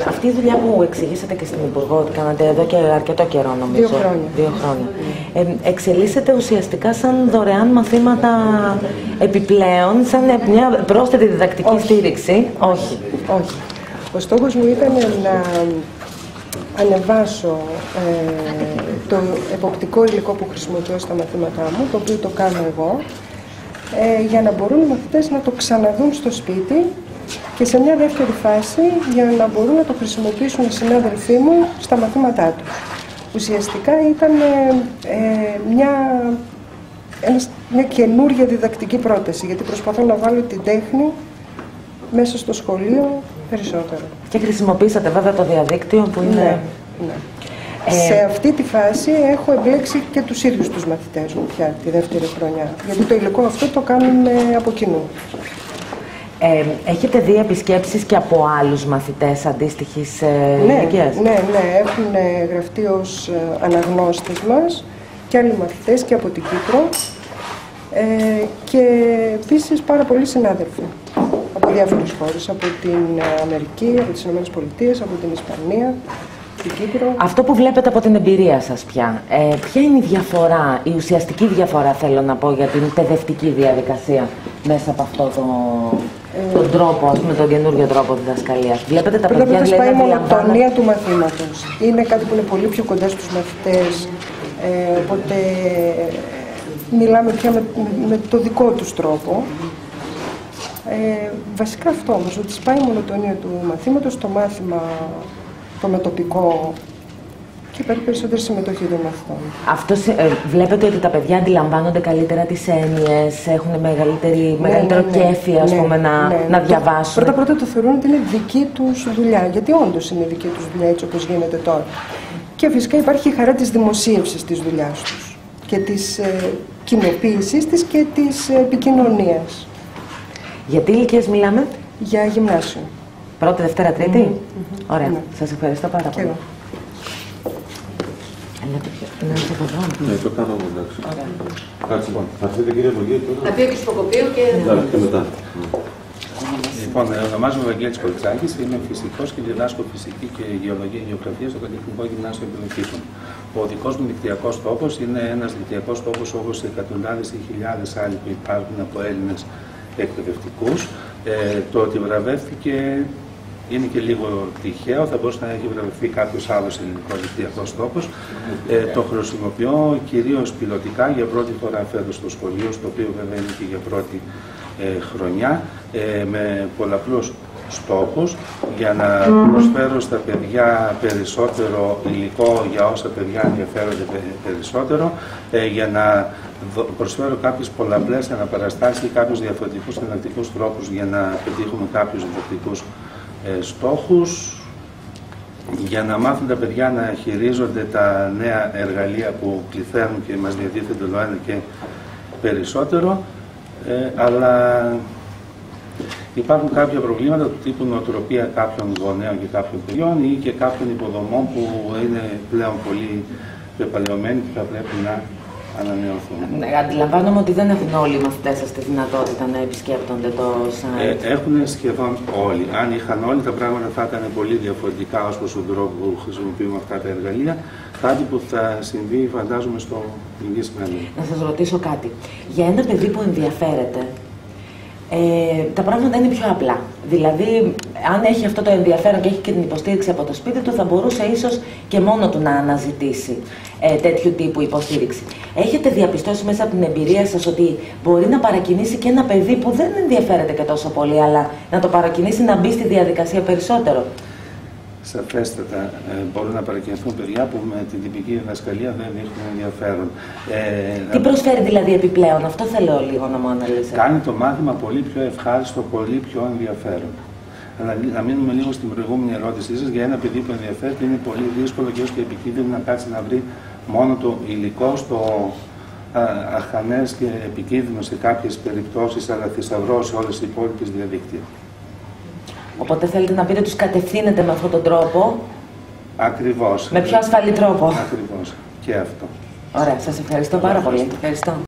Αυτή η δουλειά που εξηγήσατε και στην Υπουργό, ότι κάνατε εδώ και αρκετό καιρό, νομίζω. 2 χρόνια. Εξελίσσεται ουσιαστικά σαν δωρεάν μαθήματα επιπλέον, σαν μια πρόσθετη διδακτική στήριξη. Όχι. Ο στόχος μου ήταν να ανεβάσω το εποπτικό υλικό που χρησιμοποιώ στα μαθήματά μου, το οποίο το κάνω εγώ, για να μπορούν οι μαθητές να το ξαναδούν στο σπίτι και σε μια δεύτερη φάση για να μπορούν να το χρησιμοποιήσουν οι συνάδελφοί μου στα μαθήματά τους. Ουσιαστικά ήταν μια καινούργια διδακτική πρόταση, γιατί προσπαθώ να βάλω την τέχνη μέσα στο σχολείο περισσότερο. Και χρησιμοποίησατε βέβαια το διαδίκτυο που είναι... Ναι. Σε αυτή τη φάση έχω εμπλέξει και τους ίδιους τους μαθητές μου πια τη δεύτερη χρονιά, γιατί το υλικό αυτό το κάνουμε από κοινού. Έχετε δει επισκέψεις και από άλλους μαθητές αντίστοιχης ηλικίας? Ναι, έχουν γραφτεί ως αναγνώστες μας και άλλοι μαθητές και από την Κύπρο και επίσης πάρα πολλοί συνάδελφοι από διάφορες χώρες, από την Αμερική, από τις Ηνωμένες Πολιτείες, από την Ισπανία, την Κύπρο. Αυτό που βλέπετε από την εμπειρία σας πια, ποια είναι η διαφορά, η ουσιαστική διαφορά θέλω να πω για την παιδευτική διαδικασία μέσα από αυτό τον τρόπο, ας πούμε, τον καινούριο τρόπο διδασκαλίας? Βλέπετε τα παιδιά να σπάει η μονοτονία αντιλαμβάνονται... του μαθήματος. Είναι κάτι που είναι πολύ πιο κοντά στους μαθητές, οπότε μιλάμε πια με το δικό τους τρόπο. Βασικά αυτό όμως, ότι σπάει η μονοτονία του μαθήματος, το μάθημα το μετοπικό και υπάρχει περισσότερη συμμετοχή των μαθητών. Βλέπετε ότι τα παιδιά αντιλαμβάνονται καλύτερα τις έννοιες, έχουν μεγαλύτερο κέφι, ας πούμε, να διαβάσουν. Πρώτα το θεωρούν ότι είναι δική τους δουλειά, γιατί όντως είναι δική τους δουλειά έτσι όπως γίνεται τώρα. Και φυσικά υπάρχει η χαρά της δημοσίευσης της δουλειάς τους και της κοινοποίησης της και της επικοινωνίας. Για τι ηλικίες μιλάμε? Για γυμνάσιο. Πρώτη, Δευτέρα, Τρίτη. Ωραία. Σας ευχαριστώ πάρα πολύ. Ναι, το κάνω εγώ, εντάξει. Κάτσε, λοιπόν. Θα έρθετε, κύριε Υπουργέ, τώρα. Θα πει ο κ. Ποκοπίου και... και μετά. Λοιπόν, ονομάζομαι Βαγγέλης Κολτσάκης, είμαι φυσικός και διδάσκω φυσική και γεωλογία και γεωγραφία στο Καλλιτεχνικό Γυμνάσιο Επιδοτήτων. Ο δικός μου νηκτιακός τόπος είναι ένας νηκτιακός τόπος όπως εκατοντάδες ή χιλιάδες άλλοι που υπάρχουν από Έλληνες εκπαιδευτικούς. Το ότι βραβεύτηκε είναι και λίγο τυχαίο, θα μπορούσε να έχει βραβευτεί κάποιος άλλος ελληνικός νηκτιακός τόπος. Το χρησιμοποιώ κυρίως πιλωτικά, για πρώτη φορά φέτος στο σχολείο, στο οποίο βέβαια είναι και για πρώτη χρονιά, με πολλαπλούς στόχους, για να προσφέρω στα παιδιά περισσότερο υλικό για όσα παιδιά ενδιαφέρονται περισσότερο, για να προσφέρω κάποιες πολλαπλές αναπαραστάσεις ή κάποιους διαφορετικούς εναλλακτικούς τρόπους για να πετύχουμε κάποιους διδακτικούς στόχους, για να μάθουν τα παιδιά να χειρίζονται τα νέα εργαλεία που πληθαίνουν και μας διατίθενται όλο ένα και περισσότερο, αλλά υπάρχουν κάποια προβλήματα του τύπου νοοτροπία κάποιων γονέων και κάποιων παιδιών ή και κάποιων υποδομών που είναι πλέον πολύ πεπαλαιωμένοι και θα πρέπει να ανανεωθούν. Αντιλαμβάνομαι ότι δεν έχουν όλοι οι μαθητές σας τη δυνατότητα να επισκέπτονται το site. Έχουν σχεδόν όλοι. Αν είχαν όλοι, τα πράγματα θα ήταν πολύ διαφορετικά ως προς τον τρόπο που χρησιμοποιούμε αυτά τα εργαλεία. Κάτι που θα συμβεί, φαντάζομαι, στο εγγύς μέλλον. Να σας ρωτήσω κάτι. Για ένα παιδί που ενδιαφέρεται, τα πράγματα είναι πιο απλά. Δηλαδή, αν έχει αυτό το ενδιαφέρον και έχει και την υποστήριξη από το σπίτι του, θα μπορούσε ίσως και μόνο του να αναζητήσει τέτοιου τύπου υποστήριξη. Έχετε διαπιστώσει μέσα από την εμπειρία σας ότι μπορεί να παρακινήσει και ένα παιδί που δεν ενδιαφέρεται και τόσο πολύ, αλλά να το παρακινήσει να μπει στη διαδικασία περισσότερο? Σαφέστατα μπορούν να παρακινηθούν παιδιά που με την τυπική διδασκαλία δεν δείχνουν ενδιαφέρον. Τι προσφέρει δηλαδή επιπλέον, αυτό θέλω λίγο να μου αναλύσετε. Κάνει το μάθημα πολύ πιο ευχάριστο, πολύ πιο ενδιαφέρον. Αλλά να μείνουμε λίγο στην προηγούμενη ερώτησή σας. Για ένα παιδί που ενδιαφέρεται είναι πολύ δύσκολο και όσο και επικίνδυνο να κάτσει να βρει μόνο το υλικό στο αχανές και επικίνδυνο σε κάποιες περιπτώσεις, αλλά θησαυρό σε όλες τις υπόλοιπες διαδίκτυα. Οπότε θέλετε να πείτε τους κατευθύνετε με αυτόν τον τρόπο. Ακριβώς. Με πιο ασφαλή τρόπο. Ακριβώς. Και αυτό. Ωραία, σας ευχαριστώ πάρα πολύ. Ευχαριστώ.